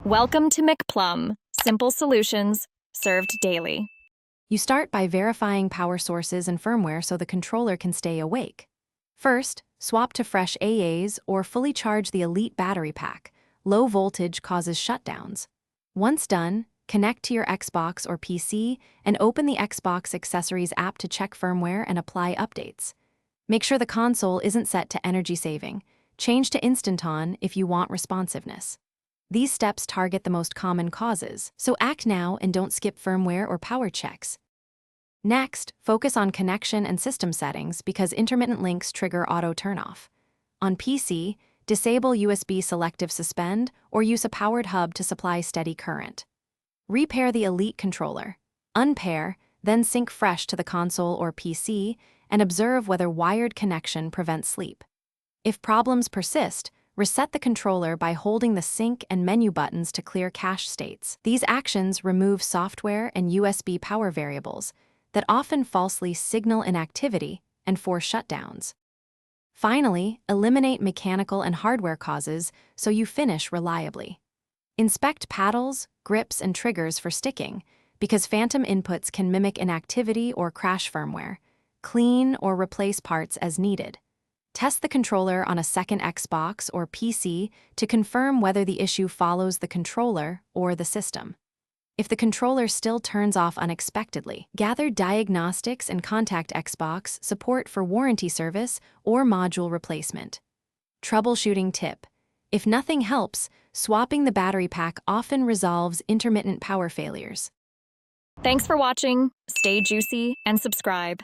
Welcome to McPlum, simple solutions served daily. You start by verifying power sources and firmware so the controller can stay awake. First, swap to fresh AAs or fully charge the Elite battery pack. Low voltage causes shutdowns. Once done, connect to your Xbox or PC and open the Xbox Accessories app to check firmware and apply updates. Make sure the console isn't set to energy saving. Change to Instant On if you want responsiveness. These steps target the most common causes, so act now and don't skip firmware or power checks. Next, focus on connection and system settings because intermittent links trigger auto turnoff. On PC, disable USB selective suspend or use a powered hub to supply steady current. Repair the Elite controller. Unpair, then sync fresh to the console or PC and observe whether wired connection prevents sleep. If problems persist, reset the controller by holding the sync and menu buttons to clear cache states. These actions remove software and USB power variables that often falsely signal inactivity and force shutdowns. Finally, eliminate mechanical and hardware causes so you finish reliably. Inspect paddles, grips, and triggers for sticking because phantom inputs can mimic inactivity or crash firmware. Clean or replace parts as needed. Test the controller on a second Xbox or PC to confirm whether the issue follows the controller or the system. If the controller still turns off unexpectedly, gather diagnostics and contact Xbox support for warranty service or module replacement. Troubleshooting tip: if nothing helps, swapping the battery pack often resolves intermittent power failures. Thanks for watching. Stay juicy and subscribe.